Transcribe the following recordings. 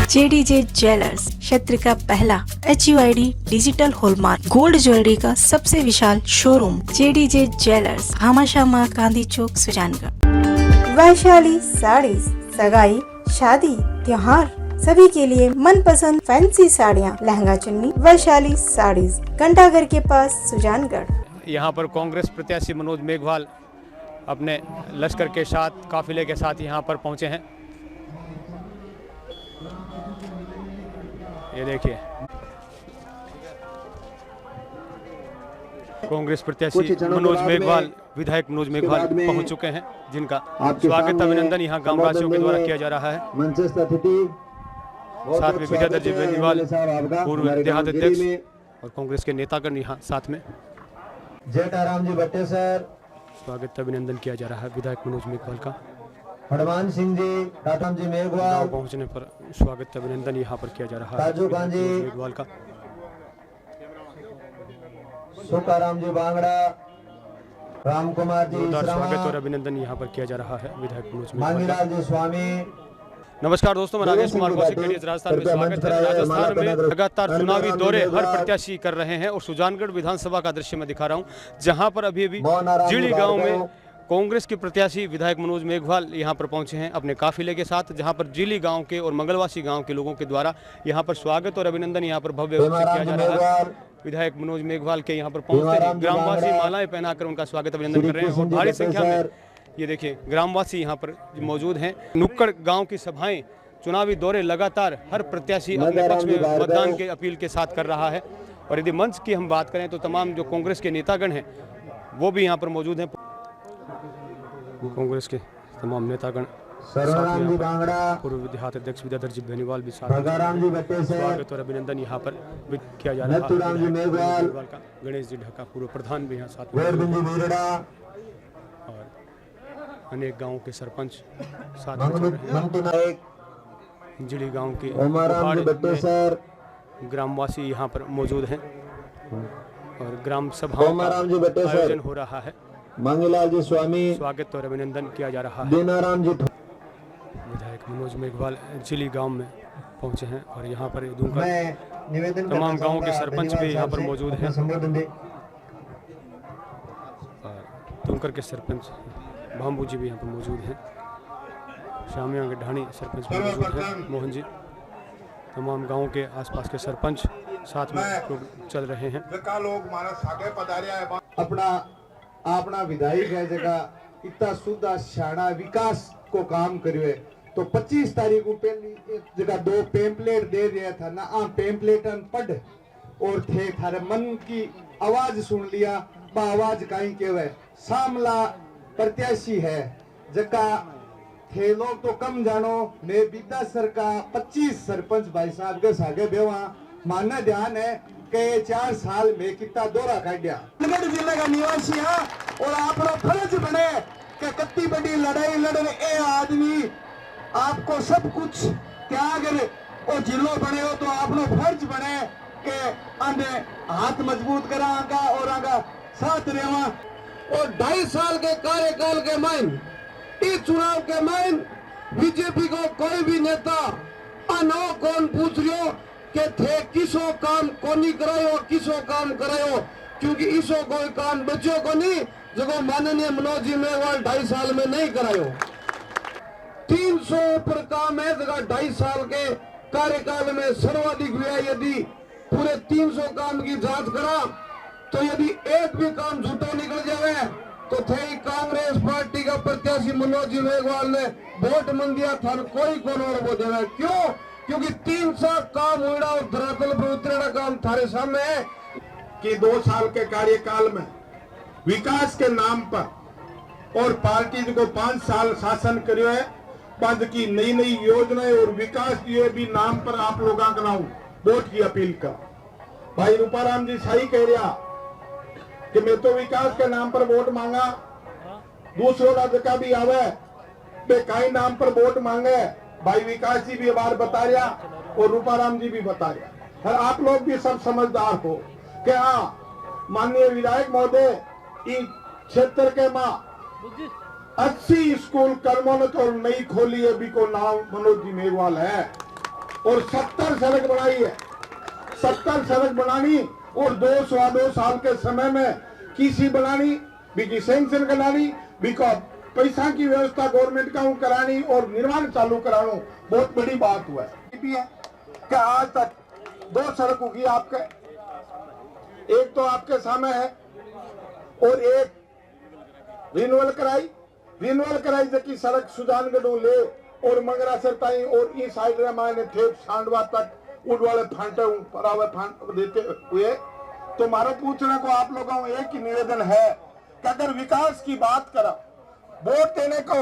JDJ jewellers क्षेत्र का पहला HUID digital hallmark gold jewellery का सबसे विशाल showroom JDJ jewellers, Bhamashah Gandhi Chowk, Sujangarh. Vaishali saris, सगाई, शादी, त्योहार सभी के लिए मनपसंद फैंसी साड़ियाँ, लहंगा चुन्नी, वैशाली साड़ीज, घंटाघर के पास, सुजानगढ़। यहाँ पर कांग्रेस प्रत्याशी मनोज मेघवाल अपने लश्कर के साथ, काफिले के साथ यहाँ पर पहुँचे हैं। ये देखिए, कांग्रेस प्रत्याशी मनोज मेघवाल, विधायक मनोज मेघवाल पहुंच चुके हैं, जिनका स्वागत अभिनंदन यहाँ ग्रामवासियों के द्वारा किया जा रहा है। साथ में विद्याधर जी बेनीवाल, पूर्व देहात अध्यक्ष और कांग्रेस के नेतागण यहाँ साथ में। जेठाराम जी भट्टे सर, स्वागत अभिनंदन किया जा रहा है विधायक मनोज मेघवाल का। हनुमान सिंह जी, टाटा जी मेघवाल पहुंचने पर स्वागत अभिनंदन यहाँ पर किया जा रहा है मेघवाल का। सुखाराम जी बांगड़ा, राम कुमार जी, स्वागत और अभिनंदन यहाँ पर किया जा रहा है विधायक मनोज मांगीलाल जी स्वामी। नमस्कार दोस्तों, मैं राजेश कुमार कौशिक, राजस्थान में स्वागत है। राजस्थान में लगातार चुनावी दौरे हर प्रत्याशी कर रहे हैं और सुजानगढ़ विधानसभा का दृश्य मैं दिखा रहा हूं, जहां पर अभी जीड़ी गांव में कांग्रेस के प्रत्याशी विधायक मनोज मेघवाल यहां पर पहुंचे हैं अपने काफिले के साथ, जहां पर जीली गांव के और मंगलवासी गांव के लोगों के द्वारा यहां पर स्वागत और अभिनंदन यहां पर भव्य किया जा रहा है। विधायक मनोज मेघवाल के यहां पर पहुंचते ही ग्रामवासी मालाएं पहनाकर उनका स्वागत अभिनंदन कर रहे हैं और भारी संख्या में ये देखिए ग्रामवासी यहाँ पर मौजूद हैं। नुक्कड़ गांव की सभाएं, चुनावी दौरे लगातार हर प्रत्याशी अपने पक्ष में मतदान के अपील के साथ कर रहा है। और यदि मंच की हम बात करें तो तमाम जो कांग्रेस के नेतागण हैं वो भी यहाँ पर मौजूद हैं। कांग्रेस के तमाम नेतागण, पूर्व देहात अध्यक्ष विद्याधर जी बेनीवाल भी साथ, स्वागत और अभिनंदन यहाँ पर किया जा रहा है का। गणेश जी ढका पूर्व प्रधान भी यहाँ साथ में, और अनेक गांवों के सरपंच साथ में, जिली गांव के ग्रामवासी यहाँ पर मौजूद हैं और ग्राम सभाओं का आयोजन हो रहा है। मांगीलाल जी स्वामी, स्वागत और अभिनंदन किया जा रहा है। दीनाराम जी विधायक मनोज मेघवाल जिली गांव में पहुंचे हैं और यहाँ पर तमाम गांवों के सरपंच भी यहाँ पर मौजूद हैं और दुमकर के सरपंच भाम्बू जी भी यहाँ पर मौजूद हैं। शामिया के ढाणी सरपंच भी मौजूद हैं, मोहन जी। तमाम गांवों के आसपास के सरपंच साथ में लोग चल रहे हैं। अपना विधायक है जगह इतना सुधा शाना विकास को काम करिए तो 25 तारीख को पहली जगह 2 पेम्पलेट दे दिया था ना, पेम्पलेट पढ़ और थे थारे मन की आवाज सुन लिया, आवाज कहीं के सामला प्रत्याशी है जगह थे लोग तो कम जानो। मैं बीता सर का 25 सरपंच भाई साहब के सागे बेवा मानना ध्यान है कि 4 साल में कितना दौरा काटिया। जिले का निवासी है और आप फर्ज बने कि कितनी बड़ी लड़ाई लड़ने ए आदमी आपको सब कुछ त्याग और जिलो बने हो तो आप लोग फर्ज बने कि आने हाथ मजबूत करा और आगा साथ रेवा। और 2.5 साल के कार्यकाल के माइन इस चुनाव के माइन बीजेपी को कोई भी नेता अनो कौन पूछ रहे के थे किसो काम कोनी करायो किसो काम करायो, क्योंकि इसो कोई काम बच्चों को नहीं जो माननीय मनोज जी मेघवाल 2.5 साल में नहीं करायो। 300 ऊपर काम है जगह 2.5 साल के कार्यकाल में सर्वाधिक व्यय यदि पूरे 300 काम की जांच करा तो यदि एक भी काम झूठा निकल जाए तो थे कांग्रेस पार्टी का प्रत्याशी मनोज जी मेघवाल ने वोट मन दिया था कोई कौन और वो देना। क्यों? क्योंकि 300 काम हुआ और धरातल पर उतरेगा काम थारे सामने है कि 2 साल के कार्यकाल में विकास के नाम पर और पार्टी को 5 साल शासन करियो है, पद की नई नई योजनाएं और विकास ये भी नाम पर आप लोगों का नाम वोट की अपील कर। भाई रूपाराम जी सही कह रहा कि मैं तो विकास के नाम पर वोट मांगा, दूसरों राज्य का भी आवे कई नाम पर वोट मांगे। भाई विकास जी भी बार बता रहा और रूपाराम जी भी बता रहा, और आप लोग भी सब समझदार हो कि हाँ माननीय विधायक महोदय इस क्षेत्र के माँ 80 स्कूल कर्मोन्नत और नई खोली है, भी को नाम मनोज जी मेघवाल है। और 70 सड़क बनाई है, 70 सड़क बनानी और 2 साल के समय में किसी बनानी भी की सैंक्शन करानी, भी को पैसा की व्यवस्था गवर्नमेंट का करानी और निर्माण चालू कराना बहुत बड़ी बात हुआ है। क्या आज तक 2 सड़क होगी आपके, एक तो आपके सामने है और एक रिन्यूअल कराई जबकि सड़क सुजानगढ़ ले और मंगरासर ताई और इस साइड रे माने ठेप सांडवा तक उड़ वाले फांटे परावे फांट देते हुए। तो मारो पूछने को आप लोगों को एक ही निवेदन है कि अगर विकास की बात करा, वोट देने को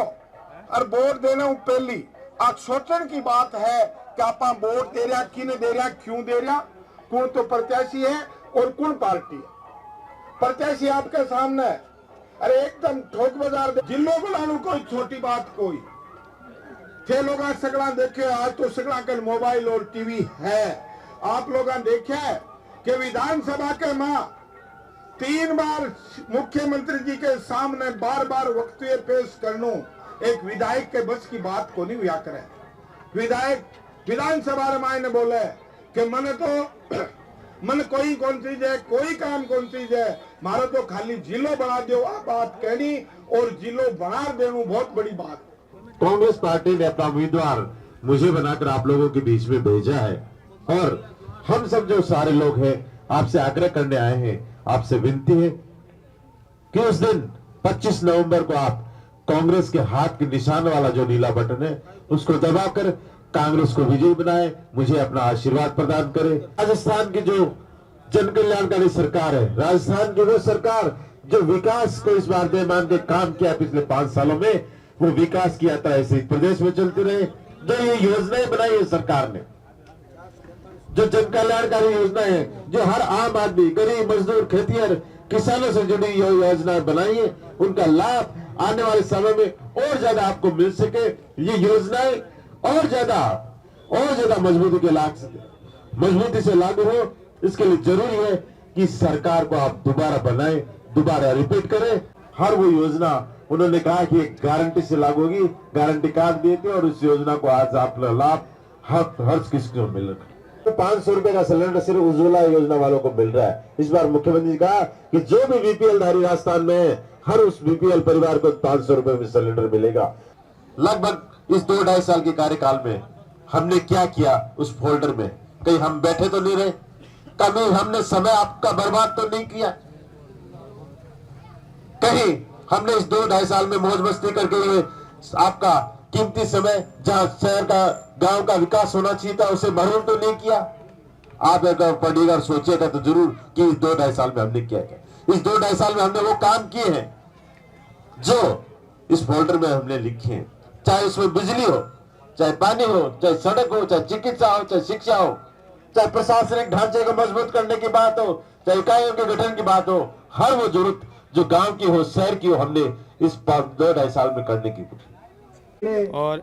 और वोट देने पहली आज सोचने की बात है कि आप वोट दे रहा, किने दे रहा, क्यों दे रहा, कौन तो प्रत्याशी है और कौन पार्टी है। प्रत्याशी आपके सामने है, अरे एकदम ठोक बाजार जिलो बुलाने कोई छोटी बात कोई थे लोग सगड़ा देखे। आज तो सगड़ा कल मोबाइल और टीवी है। आप लोग देखे कि विधानसभा के मां 3 बार मुख्यमंत्री जी के सामने बार वक्तव्य पेश करनो एक विधायक के बस की बात को नहीं हुआ करे। विधायक विधानसभा रे मायने बोले कि मन तो मन कोई कौन चीज है, कोई काम कौन चीज है, मारो तो खाली जिलो बना दो, आप बात कहनी और जिलो बना देना बहुत बड़ी बात। कांग्रेस पार्टी ने अपना उम्मीदवार मुझे बनाकर आप लोगों के बीच में भेजा है और हम सब जो सारे लोग हैं आपसे आग्रह करने आए हैं, आपसे विनती है कि उस दिन 25 नवंबर को आप कांग्रेस के हाथ के निशान वाला जो नीला बटन है उसको दबाकर कांग्रेस को विजयी बनाए, मुझे अपना आशीर्वाद प्रदान करे। राजस्थान की जो जन कल्याणकारी सरकार है, राजस्थान की वो सरकार जो विकास को इस बार दे मान के काम किया पिछले 5 सालों में, वो विकास की यात्रा ऐसे प्रदेश में चलती रहे। जो ये योजनाएं बनाई है सरकार ने, जो जन कल्याणकारी योजनाएं है, जो हर आम आदमी, गरीब, मजदूर, खेतिहर, किसानों से जुड़ी योजनाएं बनाई है, उनका लाभ आने वाले समय में और ज्यादा आपको मिल सके। ये योजनाएं और ज्यादा मजबूती से लागू हो, इसके लिए जरूरी है कि सरकार को आप दोबारा बनाएं, दोबारा रिपीट करें। हर वो योजना उन्होंने कहा कि एक गारंटी से लागू होगी, गारंटी कार्ड दिए थे और उस योजना को आज आप लाभ हर किसी को मिल रहा है। 500 रुपए का सिलेंडर सिर्फ उज्ज्वला योजना वालों को मिल रहा है। इस बार मुख्यमंत्री जी कहा कि जो भी बीपीएल धारी राजस्थान में है, हर उस बीपीएल परिवार को 500 रुपए में सिलेंडर मिलेगा। लगभग इस 2-2.5 साल के कार्यकाल में हमने क्या किया उस फोल्डर में? कहीं हम बैठे तो नहीं रहे, कभी हमने समय आपका बर्बाद तो नहीं किया, कहीं हमने इस 2-2.5 साल में मौज मस्ती करके ये आपका कीमती समय जहां शहर का, गांव का विकास होना चाहिए था, उसे महरूम तो नहीं किया। आप अगर पढ़िएगा, सोचिएगा तो जरूर कि इस 2-2.5 साल में हमने क्या किया। इस 2-2.5 साल में हमने वो काम किए हैं जो इस फोल्डर में हमने लिखे हैं, चाहे उसमें बिजली हो, चाहे पानी हो, चाहे सड़क हो, चाहे चिकित्सा हो, चाहे शिक्षा हो, चाहे प्रशासनिक ढांचे को मजबूत करने की बात हो, चाहे इकाइयों के गठन की बात हो, हर वो जरूरत जो गांव की हो, शहर की हो, हमने इस 2-2.5 साल में करने की कोशिश। और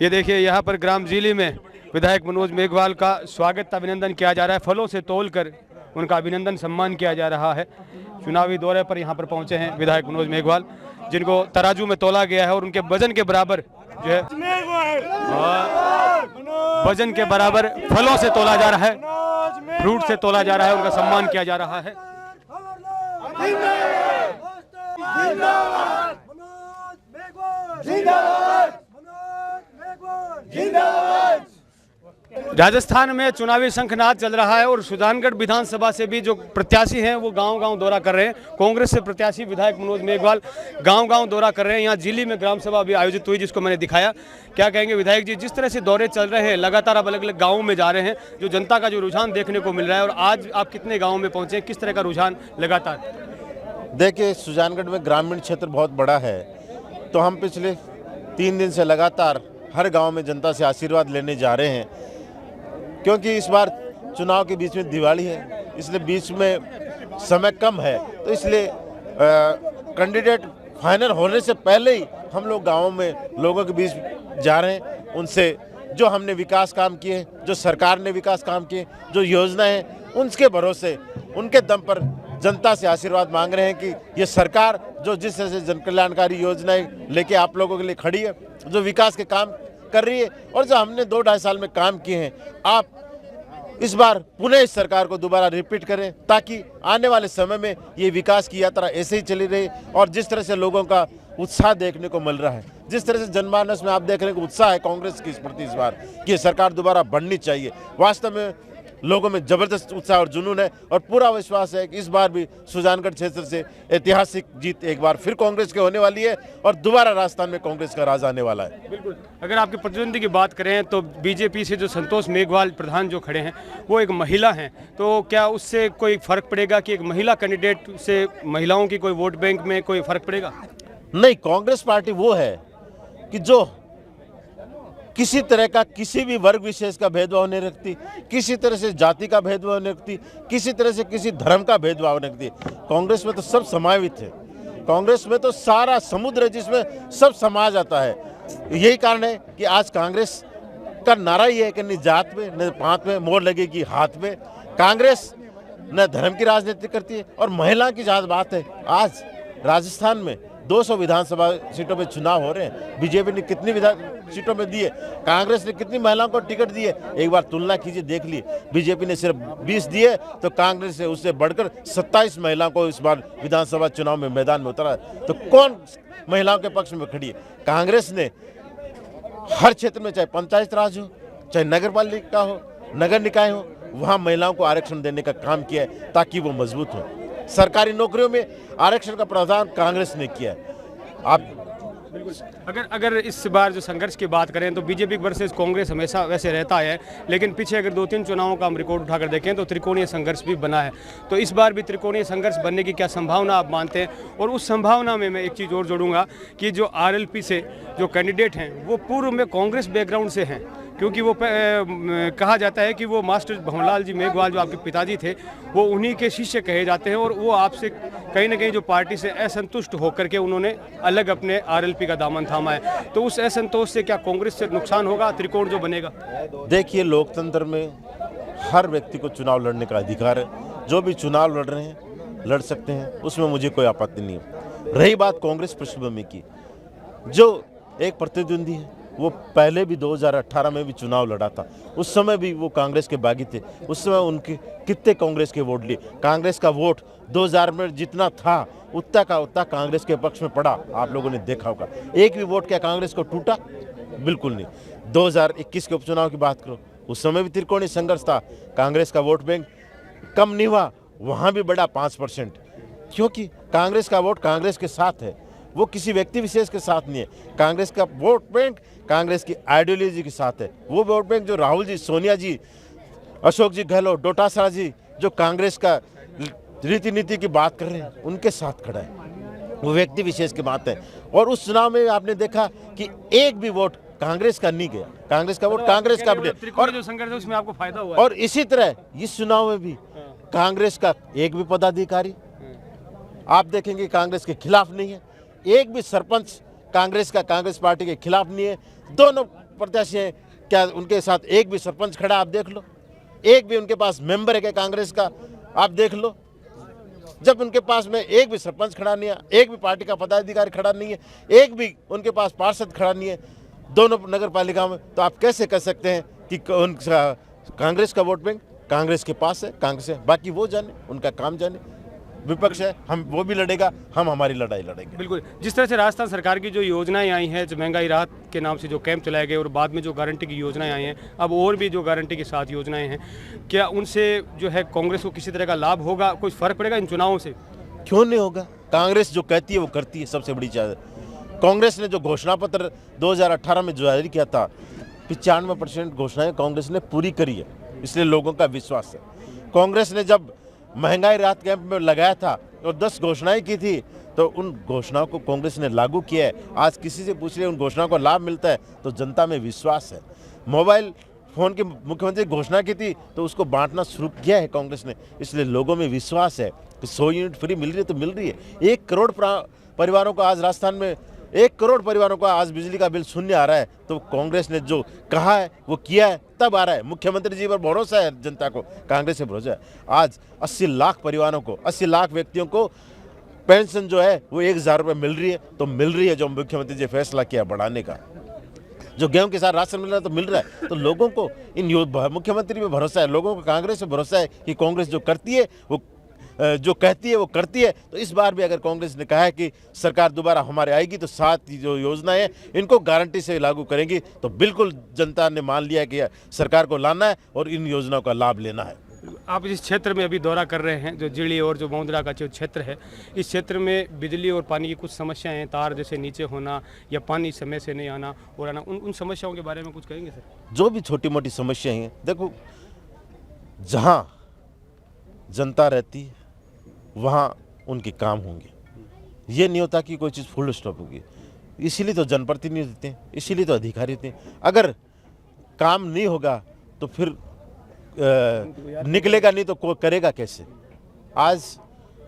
ये देखिए यहाँ पर ग्राम जीली में विधायक मनोज मेघवाल का स्वागत अभिनंदन किया जा रहा है। फलों से तोलकर उनका अभिनंदन सम्मान किया जा रहा है। चुनावी दौरे पर यहाँ पर पहुँचे हैं विधायक मनोज मेघवाल, जिनको तराजू में तोला गया है और उनके वजन के बराबर जो है वजन के बराबर फलों से तोला जा रहा है, फ्रूट से तोला जा रहा है, उनका सम्मान किया जा रहा है। राजस्थान में चुनावी शंखनाद चल रहा है और सुजानगढ़ विधानसभा से भी जो प्रत्याशी हैं वो गांव-गांव दौरा कर रहे हैं। कांग्रेस से प्रत्याशी विधायक मनोज मेघवाल गांव-गांव दौरा कर रहे हैं। यहाँ जिली में ग्राम सभा भी आयोजित हुई जिसको मैंने दिखाया। क्या कहेंगे विधायक जी, जिस तरह से दौरे चल रहे हैं, लगातार आप अलग अलग गाँव में जा रहे हैं, जो जनता का जो रुझान देखने को मिल रहा है, और आज आप कितने गाँव में पहुँचे, किस तरह का रुझान लगातार? देखिए, सुजानगढ़ में ग्रामीण क्षेत्र बहुत बड़ा है, तो हम पिछले 3 दिन से लगातार हर गांव में जनता से आशीर्वाद लेने जा रहे हैं, क्योंकि इस बार चुनाव के बीच में दिवाली है, इसलिए बीच में समय कम है, तो इसलिए कैंडिडेट फाइनल होने से पहले ही हम लोग गाँवों में लोगों के बीच जा रहे हैं। उनसे जो हमने विकास काम किए, जो सरकार ने विकास काम किए, जो योजना है, उनके भरोसे, उनके दम पर जनता से आशीर्वाद मांग रहे हैं कि ये सरकार जो जिस तरह से जन कल्याणकारी योजनाएं लेके आप लोगों के लिए खड़ी है, जो विकास के काम कर रही है और जो हमने 2-2.5 साल में काम किए हैं, आप इस बार पुनः इस सरकार को दोबारा रिपीट करें ताकि आने वाले समय में ये विकास की यात्रा ऐसे ही चली रही। और जिस तरह से लोगों का उत्साह देखने को मिल रहा है, जिस तरह से जनमानस में आप देख रहे हैं कि उत्साह है कांग्रेस की इस प्रति इस बार कि ये सरकार दोबारा बननी चाहिए, वास्तव में लोगों में जबरदस्त उत्साह और जुनून है और पूरा विश्वास है कि इस बार भी सुजानगढ़ क्षेत्र से ऐतिहासिक जीत एक बार फिर कांग्रेस की होने वाली है और दोबारा राजस्थान में कांग्रेस का राज आने वाला है। बिल्कुल। अगर आपके प्रतिद्वंदी की बात करें तो बीजेपी से जो संतोष मेघवाल प्रधान जो खड़े हैं वो एक महिला हैं, तो क्या उससे कोई फर्क पड़ेगा कि एक महिला कैंडिडेट से महिलाओं की कोई वोट बैंक में कोई फर्क पड़ेगा? नहीं, कांग्रेस पार्टी वो है कि जो किसी तरह का किसी भी वर्ग विशेष का भेदभाव नहीं रखती, किसी तरह से जाति का भेदभाव नहीं रखती, किसी तरह से किसी धर्म का भेदभाव नहीं रखती। कांग्रेस में तो सब समावित है, कांग्रेस में तो सारा समुद्र है जिसमें सब समा जाता है। यही कारण है कि आज कांग्रेस का नारा ही है कि न जात में न पात में मोहर लगेगी हाथ में। कांग्रेस न धर्म की राजनीति करती है और महिला की जहाँ बात है, आज राजस्थान में 200 विधानसभा सीटों में चुनाव हो रहे हैं। बीजेपी ने कितनी सीटों में दिए, कांग्रेस ने कितनी महिलाओं को टिकट दिए, एक बार तुलना कीजिए, देख लिए। बीजेपी ने सिर्फ 20 दिए तो कांग्रेस से उससे बढ़कर 27 महिलाओं को इस बार विधानसभा चुनाव में मैदान में उतारा। तो कौन महिलाओं के पक्ष में खड़ी है? कांग्रेस ने हर क्षेत्र में, चाहे पंचायत राज हो, चाहे नगर पालिका हो, नगर निकाय हो, वहाँ महिलाओं को आरक्षण देने का काम किया है ताकि वो मजबूत हो। सरकारी नौकरियों में आरक्षण का प्रावधान कांग्रेस ने किया है। आप अगर इस बार जो संघर्ष की बात करें तो बीजेपी वर्सेस कांग्रेस हमेशा वैसे रहता है, लेकिन पीछे अगर 2-3 चुनावों का हम रिकॉर्ड उठाकर देखें तो त्रिकोणीय संघर्ष भी बना है। तो इस बार भी त्रिकोणीय संघर्ष बनने की क्या संभावना आप मानते हैं? और उस संभावना में मैं एक चीज़ और जोड़ूंगा कि जो आरएलपी से जो कैंडिडेट हैं वो पूर्व में कांग्रेस बैकग्राउंड से हैं, क्योंकि वो कहा जाता है कि वो मास्टर भंवरलाल जी मेघवाल जो आपके पिताजी थे वो उन्हीं के शिष्य कहे जाते हैं और वो आपसे कहीं ना कहीं जो पार्टी से असंतुष्ट होकर के उन्होंने अलग अपने आरएलपी का दामन थामा है। तो उस असंतोष से क्या कांग्रेस से नुकसान होगा, त्रिकोण जो बनेगा? देखिए, लोकतंत्र में हर व्यक्ति को चुनाव लड़ने का अधिकार है। जो भी चुनाव लड़ रहे हैं लड़ सकते हैं, उसमें मुझे कोई आपत्ति नहीं है। रही बात कांग्रेस पृष्ठभूमि की, जो एक प्रतिद्वंदी है वो पहले भी 2018 में भी चुनाव लड़ा था, उस समय भी वो कांग्रेस के बागी थे। उस समय उनके कितने कांग्रेस के वोट लिए, कांग्रेस का वोट 2000 में जितना था उतना का उतना कांग्रेस के पक्ष में पड़ा, आप लोगों ने देखा होगा। एक भी वोट क्या कांग्रेस को टूटा? बिल्कुल नहीं। 2021 के उपचुनाव की बात करो, उस समय भी त्रिकोणीय संघर्ष था, कांग्रेस का वोट बैंक कम नहीं हुआ, वहाँ भी बढ़ा 5%, क्योंकि कांग्रेस का वोट कांग्रेस के साथ है, वो किसी व्यक्ति विशेष के साथ नहीं है। कांग्रेस का वोट बैंक कांग्रेस की आइडियोलॉजी के साथ है। वो वोट बैंक जो राहुल जी, सोनिया जी, अशोक जी गहलोत, डोटासरा जी जो कांग्रेस का रीति नीति की बात कर रहे हैं उनके साथ खड़ा है, वो व्यक्ति विशेष की बात है। और उस चुनाव में आपने देखा कि एक भी वोट कांग्रेस का नहीं गया, कांग्रेस का वोट कांग्रेस का और जो संघर्ष है उसमें आपको फायदा हुआ। और इसी तरह इस चुनाव में भी कांग्रेस का एक भी पदाधिकारी आप देखेंगे कांग्रेस के खिलाफ नहीं है, एक भी सरपंच कांग्रेस का कांग्रेस पार्टी के खिलाफ नहीं है। दोनों प्रत्याशी हैं, क्या उनके साथ एक भी सरपंच खड़ा आप देख लो, एक भी उनके पास मेंबर है क्या कांग्रेस का आप देख लो। जब उनके पास में एक भी सरपंच खड़ा नहीं है, एक भी पार्टी का पदाधिकारी खड़ा नहीं है, एक भी उनके पास पार्षद खड़ा नहीं है दोनों नगर पालिकाओं में, तो आप कैसे कह सकते हैं कि कांग्रेस का वोट बैंक कांग्रेस के पास है, कांग्रेस है। बाकी वो जाने, उनका काम जाने। विपक्ष है, हम वो भी लड़ेगा, हम हमारी लड़ाई लड़ेंगे। बिल्कुल। जिस तरह से राजस्थान सरकार की जो योजनाएं आई हैं, जो महंगाई राहत के नाम से जो कैंप चलाए गए और बाद में जो गारंटी की योजनाएं आई हैं, अब और भी जो गारंटी के साथ योजनाएं हैं, क्या उनसे जो है कांग्रेस को किसी तरह का लाभ होगा, कुछ फर्क पड़ेगा इन चुनावों से? क्यों नहीं होगा? कांग्रेस जो कहती है वो करती है, सबसे बड़ी चीज। कांग्रेस ने जो घोषणा पत्र 2018 में जारी किया था, 95% घोषणाएं कांग्रेस ने पूरी करी है, इसलिए लोगों का विश्वास है। कांग्रेस ने जब महंगाई राहत कैंप में लगाया था और 10 घोषणाएं की थी, तो उन घोषणाओं को कांग्रेस ने लागू किया है। आज किसी से पूछ रहे उन घोषणाओं को लाभ मिलता है तो जनता में विश्वास है। मोबाइल फोन की मुख्यमंत्री घोषणा की थी तो उसको बांटना शुरू किया है कांग्रेस ने, इसलिए लोगों में विश्वास है कि 100 यूनिट फ्री मिल रही है तो मिल रही है। 1 करोड़ परिवारों को आज राजस्थान में 1 करोड़ परिवारों का आज बिजली का बिल शून्य आ रहा है, तो कांग्रेस ने जो कहा है वो किया है, तब आ रहा है। मुख्यमंत्री जी पर भरोसा है जनता को, कांग्रेस से भरोसा है। आज 80 लाख परिवारों को, 80 लाख व्यक्तियों को पेंशन जो है वो 1,000 रुपये मिल रही है, तो मिल रही है। जो मुख्यमंत्री जी फैसला किया बढ़ाने का, जो गेहूं के साथ राशन मिल रहा है तो मिल रहा है। तो लोगों को इन मुख्यमंत्री पे भरोसा है, लोगों को कांग्रेस पे भरोसा है कि कांग्रेस जो करती है वो जो कहती है वो करती है। तो इस बार भी अगर कांग्रेस ने कहा है कि सरकार दोबारा हमारे आएगी तो 7 जो योजनाएं हैं इनको गारंटी से लागू करेंगी, तो बिल्कुल जनता ने मान लिया कि सरकार को लाना है और इन योजनाओं का लाभ लेना है। आप इस क्षेत्र में अभी दौरा कर रहे हैं, जो जिली और जो मौंदरा का जो क्षेत्र है, इस क्षेत्र में बिजली और पानी की कुछ समस्याएं हैं, तार जैसे नीचे होना या पानी समय से नहीं आना और आना, उन समस्याओं के बारे में कुछ कहेंगे सर? जो भी छोटी मोटी समस्याएं हैं, देखो जहां जनता रहती है वहाँ उनके काम होंगे। ये नहीं होता कि कोई चीज़ फुल स्टॉप होगी। इसीलिए तो जनप्रतिनिधि देते हैं, इसीलिए तो अधिकारी देते हैं। अगर काम नहीं होगा तो फिर निकलेगा नहीं तो कोई करेगा कैसे? आज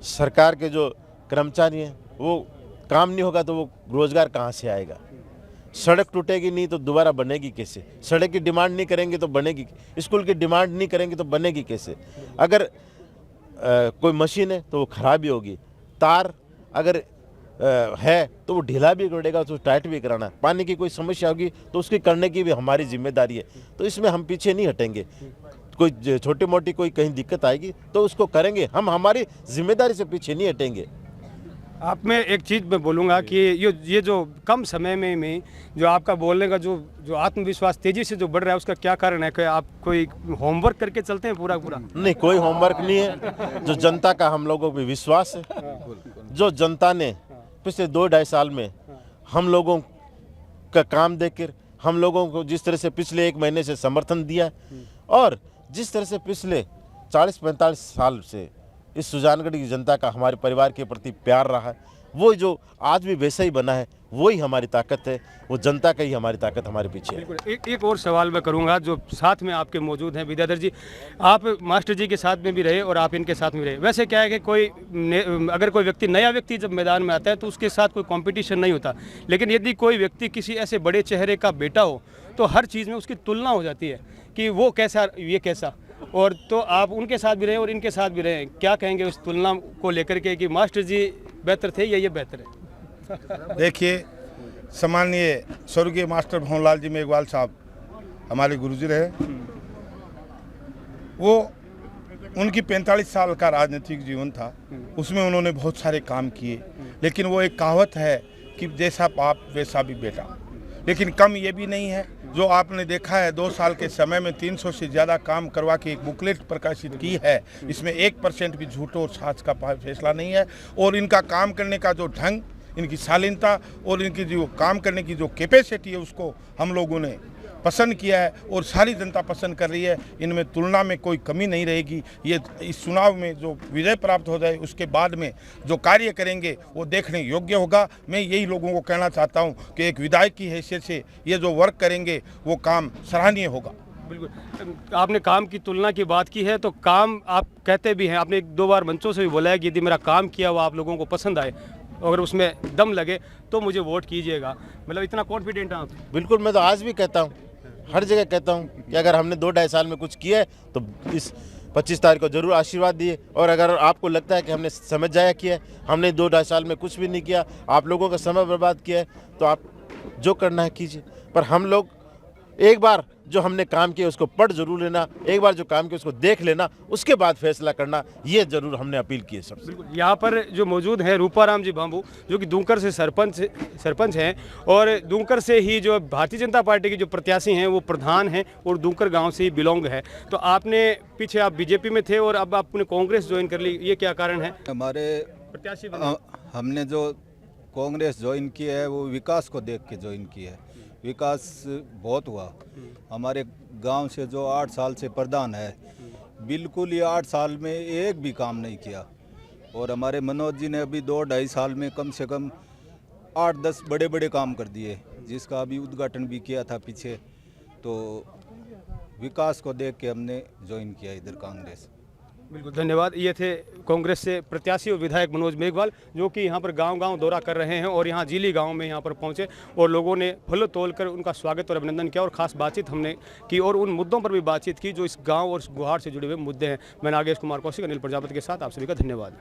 सरकार के जो कर्मचारी हैं वो काम नहीं होगा तो वो रोजगार कहाँ से आएगा? सड़क टूटेगी नहीं तो दोबारा बनेगी कैसे? सड़क की डिमांड नहीं करेंगे तो बनेगी, स्कूल की डिमांड नहीं करेंगे तो बनेगी कैसे? अगर कोई मशीन है तो वो खराब भी होगी, तार अगर है तो वो ढीला भी करेगा, तो टाइट भी कराना है। पानी की कोई समस्या होगी तो उसकी करने की भी हमारी जिम्मेदारी है, तो इसमें हम पीछे नहीं हटेंगे। कोई छोटी मोटी कोई कहीं दिक्कत आएगी तो उसको करेंगे, हम हमारी जिम्मेदारी से पीछे नहीं हटेंगे। आप में एक चीज़ मैं बोलूँगा कि ये जो कम समय में जो आपका बोलने का जो आत्मविश्वास तेज़ी से जो बढ़ रहा है, उसका क्या कारण है? कि आप कोई होमवर्क करके चलते हैं पूरा? नहीं, कोई होमवर्क नहीं है। जो जनता का हम लोगों पे विश्वास है, जो जनता ने पिछले 2-2.5 साल में हम लोगों का काम देखकर, हम लोगों को जिस तरह से पिछले 1 महीने से समर्थन दिया और जिस तरह से पिछले 40-45 साल से इस सुजानगढ़ की जनता का हमारे परिवार के प्रति प्यार रहा है, वो जो आज भी वैसा ही बना है, वही हमारी ताकत है। वो जनता का ही हमारी ताकत हमारे पीछे है। एक और सवाल मैं करूंगा, जो साथ में आपके मौजूद हैं विद्याधर जी, आप मास्टर जी के साथ में भी रहे और आप इनके साथ में रहे। वैसे क्या है कि अगर कोई व्यक्ति, नया व्यक्ति जब मैदान में आता है तो उसके साथ कोई कंपटीशन नहीं होता, लेकिन यदि कोई व्यक्ति किसी ऐसे बड़े चेहरे का बेटा हो तो हर चीज़ में उसकी तुलना हो जाती है कि वो कैसा, ये कैसा। और तो आप उनके साथ भी रहे और इनके साथ भी रहे, क्या कहेंगे उस तुलना को लेकर के कि मास्टर जी बेहतर थे या ये बेहतर है? देखिए, सम्माननीय स्वर्गीय मास्टर भंवरलाल जी मेघवाल साहब हमारे गुरुजी रहे। वो उनकी 45 साल का राजनीतिक जीवन था, उसमें उन्होंने बहुत सारे काम किए, लेकिन वो एक कहावत है कि जैसा बाप वैसा भी बेटा। लेकिन कम ये भी नहीं है, जो आपने देखा है 2 साल के समय में 300 से ज़्यादा काम करवा के एक बुकलेट प्रकाशित की है। इसमें 1% भी झूठ और साच का फैसला नहीं है। और इनका काम करने का जो ढंग, इनकी शालीनता और इनकी जो काम करने की जो कैपेसिटी है, उसको हम लोगों ने पसंद किया है और सारी जनता पसंद कर रही है। इनमें तुलना में कोई कमी नहीं रहेगी। ये इस चुनाव में जो विजय प्राप्त हो जाए उसके बाद में जो कार्य करेंगे वो देखने योग्य होगा। मैं यही लोगों को कहना चाहता हूं कि एक विधायक की हैसियत से ये जो वर्क करेंगे वो काम सराहनीय होगा। बिल्कुल, आपने काम की तुलना की बात की है, तो काम आप कहते भी हैं, आपने 1-2 बार मंचों से भी बोला है कि यदि मेरा काम किया हुआ आप लोगों को पसंद आए, अगर उसमें दम लगे तो मुझे वोट कीजिएगा। मतलब इतना कॉन्फिडेंट हैं आप? बिल्कुल, मैं तो आज भी कहता हूँ, हर जगह कहता हूँ कि अगर हमने 2-2.5 साल में कुछ किया है तो इस 25 तारीख को जरूर आशीर्वाद दिए। और अगर आपको लगता है कि हमने समय जाया किया है, हमने 2-2.5 साल में कुछ भी नहीं किया, आप लोगों का समय बर्बाद किया है, तो आप जो करना है कीजिए। पर हम लोग एक बार जो हमने काम किया उसको पढ़ जरूर लेना, एक बार जो काम किया उसको देख लेना, उसके बाद फैसला करना, ये जरूर हमने अपील की है सबसे। बिल्कुल, यहाँ पर जो मौजूद हैं रूपाराम जी भांबू, जो कि दूंकर से सरपंच हैं और दूंकर से ही जो भारतीय जनता पार्टी के जो प्रत्याशी हैं वो प्रधान हैं और दूंकर गांव से ही बिलोंग है। तो आपने पीछे आप बीजेपी में थे और अब आपने कांग्रेस ज्वाइन कर ली, ये क्या कारण है? हमारे प्रत्याशी हमने जो कांग्रेस ज्वाइन की है वो विकास को देख के ज्वाइन की है। विकास बहुत हुआ। हमारे गांव से जो 8 साल से प्रधान है, बिल्कुल ये 8 साल में एक भी काम नहीं किया। और हमारे मनोज जी ने अभी 2-2.5 साल में कम से कम 8-10 बड़े बड़े काम कर दिए, जिसका अभी उद्घाटन भी किया था पीछे। तो विकास को देख के हमने ज्वाइन किया इधर कांग्रेस। बिल्कुल धन्यवाद। ये थे कांग्रेस से प्रत्याशी और विधायक मनोज मेघवाल, जो कि यहाँ पर गांव-गांव दौरा कर रहे हैं और यहाँ जीली गांव में यहाँ पर पहुँचे और लोगों ने फूल तोड़कर उनका स्वागत और अभिनंदन किया और खास बातचीत हमने की और उन मुद्दों पर भी बातचीत की जो इस गाँव और गुहार से जुड़े हुए मुद्दे हैं। मैं नागेश कुमार कौशिक, अनिल प्रजापति के साथ आप सभी का धन्यवाद।